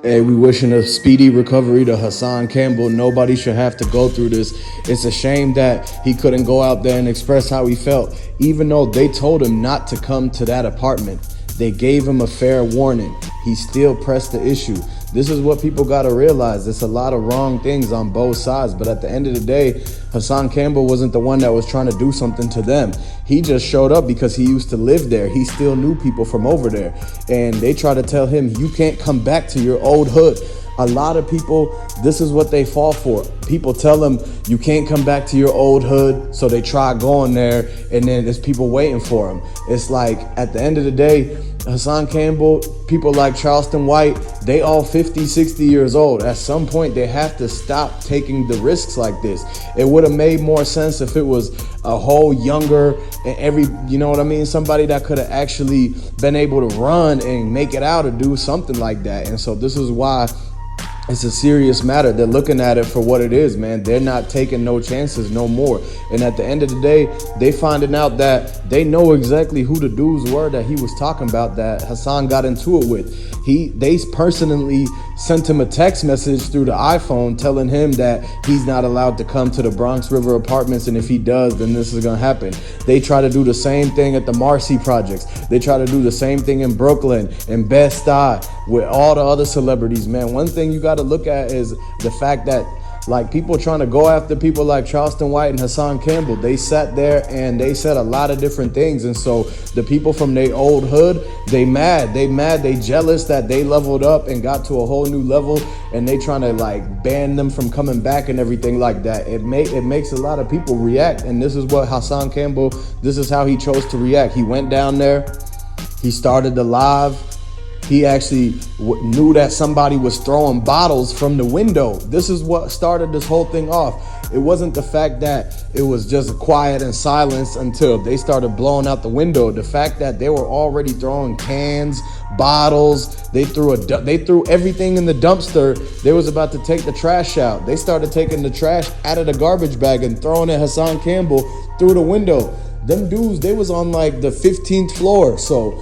Hey, we wishing a speedy recovery to Hassan Campbell. Nobody should have to go through this. It's a shame that he couldn't go out there and express how he felt, even though they told him not to come to that apartment. They gave him a fair warning. He still pressed the issue. This is what people got to realize. There's a lot of wrong things on both sides, but at the end of the day, Hassan Campbell wasn't the one that was trying to do something to them. He just showed up because he used to live there. He still knew people from over there, and they try to tell him, you can't come back to your old hood. A lot of people, this is what they fall for. People tell them you can't come back to your old hood, so they try going there, and then there's people waiting for them. It's like, at the end of the day, Hassan Campbell, people like Charleston White, they all 50, 60 years old. At some point, they have to stop taking the risks like this. It would have made more sense if it was a whole younger, and you know what I mean? Somebody that could have actually been able to run and make it out or do something like that. And so this is why it's a serious matter. They're looking at it for what it is, man. They're not taking no chances no more. And at the end of the day, they finding out that they know exactly who the dudes were that he was talking about, that Hassan got into it with. They personally sent him a text message through the iPhone telling him that he's not allowed to come to the Bronx River apartments, and if he does, then this is gonna happen. They try to do the same thing at the Marcy projects. They try to do the same thing in Brooklyn and Bed-Stuy with all the other celebrities, man. One thing you gotta look at is the fact that, like, people trying to go after people like Charleston White and Hassan Campbell, they sat there and they said a lot of different things. And so the people from their old hood, they jealous that they leveled up and got to a whole new level, and they trying to like ban them from coming back and everything like that. It makes a lot of people react. And this is what Hassan Campbell, this is how he chose to react. He went down there, he started the live. He actually knew that somebody was throwing bottles from the window. This is what started this whole thing off. It wasn't the fact that it was just quiet and silence until they started blowing out the window. The fact that they were already throwing cans, bottles, they threw everything in the dumpster. They was about to take the trash out. They started taking the trash out of the garbage bag and throwing it Hassan Campbell through the window. Them dudes, they was on like the 15th floor, so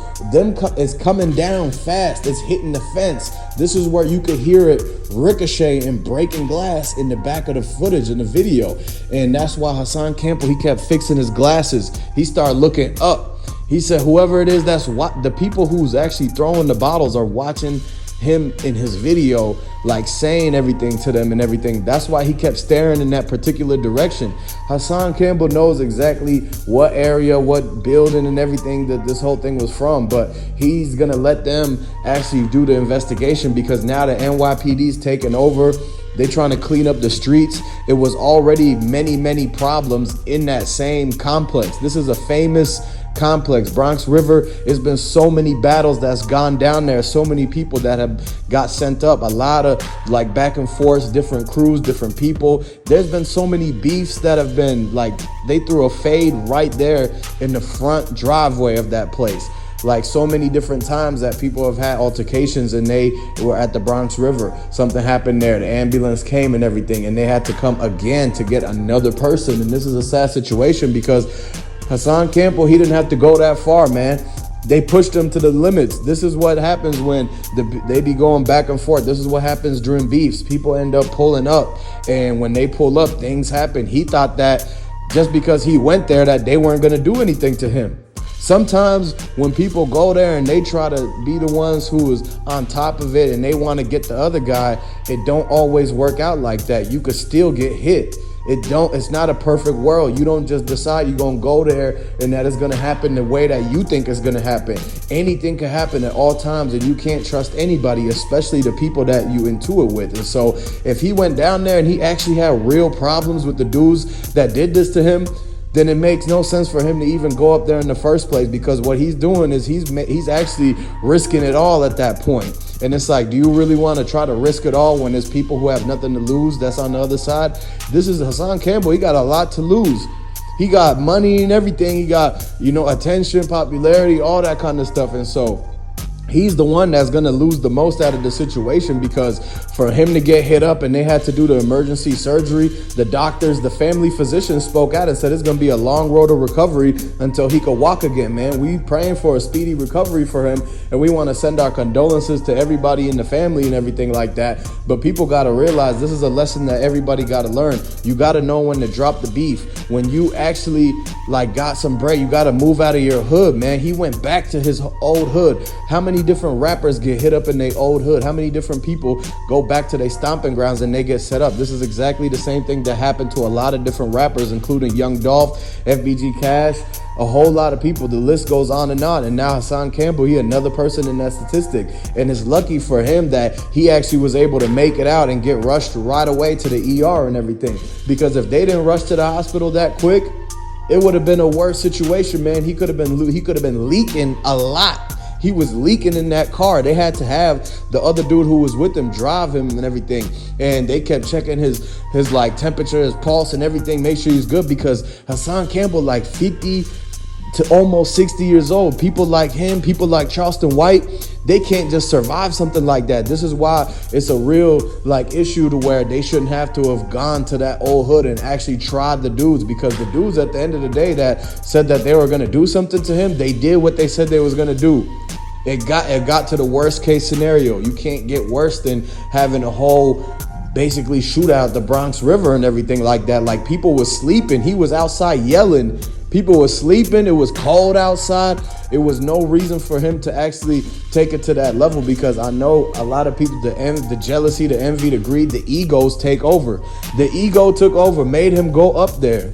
it's coming down fast. It's hitting the fence. This is where you could hear it ricochet and breaking glass in the back of the footage in the video. And that's why Hassan Campbell, he kept fixing his glasses. He started looking up. He said, whoever it is, that's what the people who's actually throwing the bottles are watching him in his video, like saying everything to them and everything. That's why he kept staring in that particular direction. Hassan Campbell knows exactly what area, what building and everything that this whole thing was from, but he's gonna let them actually do the investigation, because now the NYPD's taking over. They trying to clean up the streets. It was already many problems in that same complex. This is a famous complex, Bronx River. It's been so many battles that's gone down there, so many people that have got sent up, a lot of like back and forth, different crews, different people. There's been so many beefs that have been like, they threw a fade right there in the front driveway of that place. Like so many different times that people have had altercations and they were at the Bronx River. Something happened there, the ambulance came and everything, and they had to come again to get another person. And this is a sad situation because Hassan Campbell, he didn't have to go that far, man. They pushed him to the limits. This is what happens when they be going back and forth. This is what happens during beefs. People end up pulling up, and when they pull up, things happen. He thought that just because he went there that they weren't gonna do anything to him. Sometimes when people go there and they try to be the ones who is on top of it and they want to get the other guy, it don't always work out like that. You could still get hit. It's not a perfect world. You don't just decide you're gonna go there and that it's gonna happen the way that you think it's gonna happen. Anything can happen at all times, and you can't trust anybody, especially the people that you into it with. And so if he went down there and he actually had real problems with the dudes that did this to him, then it makes no sense for him to even go up there in the first place, because what he's doing is he's actually risking it all at that point. And it's like, do you really want to try to risk it all when there's people who have nothing to lose that's on the other side? This is Hassan Campbell. He got a lot to lose. He got money and everything. He got, attention, popularity, all that kind of stuff. And so he's the one that's going to lose the most out of the situation, because for him to get hit up and they had to do the emergency surgery, the doctors, the family physicians spoke out and said it's going to be a long road of recovery until he could walk again, man. We praying for a speedy recovery for him, and we want to send our condolences to everybody in the family and everything like that. But people got to realize this is a lesson that everybody got to learn. You got to know when to drop the beef. When you actually like got some bread, you got to move out of your hood, man. He went back to his old hood. How many different rappers get hit up in their old hood? How many different people go back to their stomping grounds and they get set up? This is exactly the same thing that happened to a lot of different rappers, including Young Dolph, FBG Cash, a whole lot of people. The list goes on. And now Hassan Campbell, he another person in that statistic. And it's lucky for him that he actually was able to make it out and get rushed right away to the ER and everything. Because if they didn't rush to the hospital that quick, it would have been a worse situation, man. He could have been leaking a lot. He was leaking in that car. They had to have the other dude who was with him drive him and everything. And they kept checking his like temperature, his pulse and everything, make sure he's good, because Hassan Campbell, like 50 to almost 60 years old. People like him, people like Charleston White, they can't just survive something like that. This is why it's a real like issue to where they shouldn't have to have gone to that old hood and actually tried the dudes, because the dudes at the end of the day that said that they were going to do something to him, they did what they said they was going to do. It got to the worst case scenario. You can't get worse than having a whole basically shootout the Bronx River and everything like that. Like, people was sleeping. He was outside yelling. People were sleeping. It was cold outside. It was no reason for him to actually take it to that level, because I know a lot of people, the jealousy, the envy, the greed, the egos take over. The ego took over, made him go up there.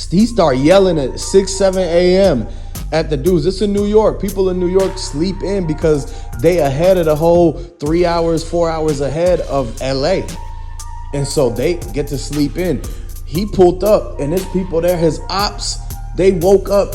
He started yelling at 6, 7 a.m. at the dudes. It's in New York. People in New York sleep in because they ahead of the whole 3 hours, 4 hours ahead of LA. And so they get to sleep in. He pulled up and there's people there, his ops, they woke up.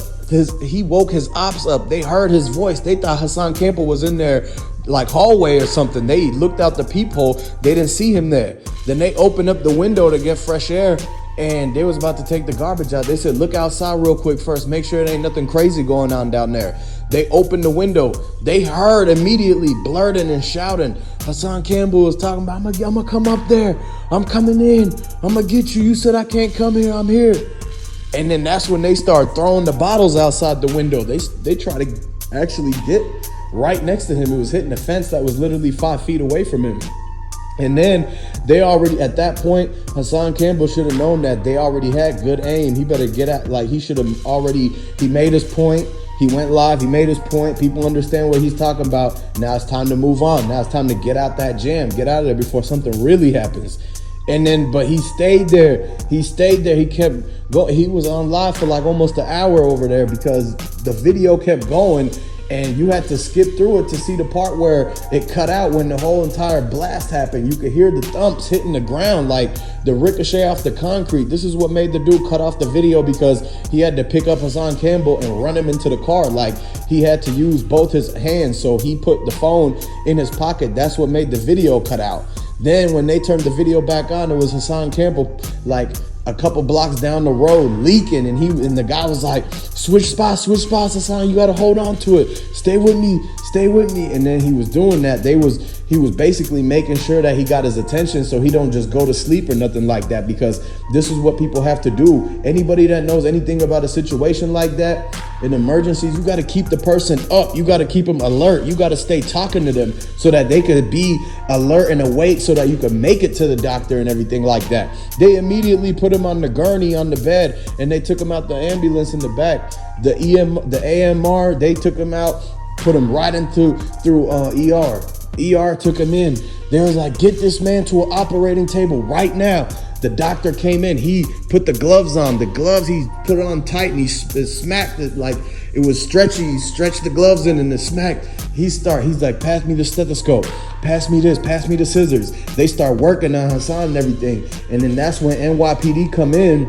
He woke his ops up. They heard his voice. They thought Hassan Campbell was in there like hallway or something. They looked out the peephole. They didn't see him there. Then they opened up the window to get fresh air, and they was about to take the garbage out. They said, look outside real quick first. Make sure there ain't nothing crazy going on down there. They opened the window. They heard immediately blurting and shouting. Hassan Campbell was talking about, I'm gonna come up there. I'm coming in. I'm gonna get you. You said I can't come here. I'm here. And then that's when they start throwing the bottles outside the window. They try to actually get right next to him. It was hitting the fence that was literally 5 feet away from him. And then they already, at that point, Hassan Campbell should have known that they already had good aim. He better get out, like he should have already, he made his point. He went live, he made his point. People understand what he's talking about. Now it's time to move on. Now it's time to get out that jam, get out of there before something really happens. And then, but he stayed there. He kept going. He was on live for like almost an hour over there because the video kept going. And you had to skip through it to see the part where it cut out when the whole entire blast happened. You could hear the thumps hitting the ground, like the ricochet off the concrete. This is what made the dude cut off the video, because he had to pick up Hassan Campbell and run him into the car. Like, he had to use both his hands, so he put the phone in his pocket. That's what made the video cut out. Then when they turned the video back on, it was Hassan Campbell like a couple blocks down the road leaking, and the guy was like, switch spots, Hassan, you gotta hold on to it, stay with me. And then he was doing that. He was basically making sure that he got his attention so he don't just go to sleep or nothing like that, because this is what people have to do. Anybody that knows anything about a situation like that, in emergencies, you got to keep the person up. You got to keep them alert. You got to stay talking to them so that they could be alert and awake so that you could make it to the doctor and everything like that. They immediately put him on the gurney on the bed, and they took him out the ambulance in the back. The AMR, they took him out, put him right through ER. ER took him in. They was like, get this man to an operating table right now. The doctor came in. He put the gloves on. The gloves, he put it on tight, and he smacked it like it was stretchy. He stretched the gloves in and it smacked. He's like, pass me the stethoscope. Pass me this. Pass me the scissors. They start working on Hassan and everything. And then that's when NYPD come in,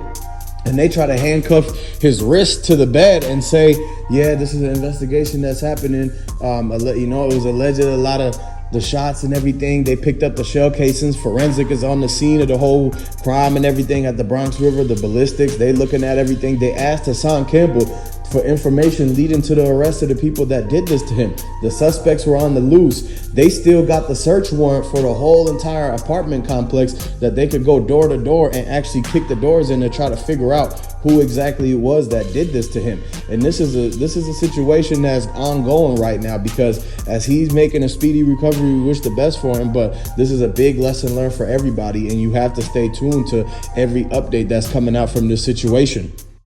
and they try to handcuff his wrist to the bed and say, yeah, this is an investigation that's happening. It was alleged a lot of the shots and everything. They picked up the shell casings. Forensic is on the scene of the whole crime and everything at the Bronx River, the ballistics. They looking at everything. They asked Hassan Campbell for information leading to the arrest of the people that did this to him. The suspects were on the loose. They still got the search warrant for the whole entire apartment complex that they could go door to door and actually kick the doors in to try to figure out who exactly it was that did this to him. And this is a situation that's ongoing right now, because as he's making a speedy recovery, we wish the best for him, but this is a big lesson learned for everybody, and you have to stay tuned to every update that's coming out from this situation.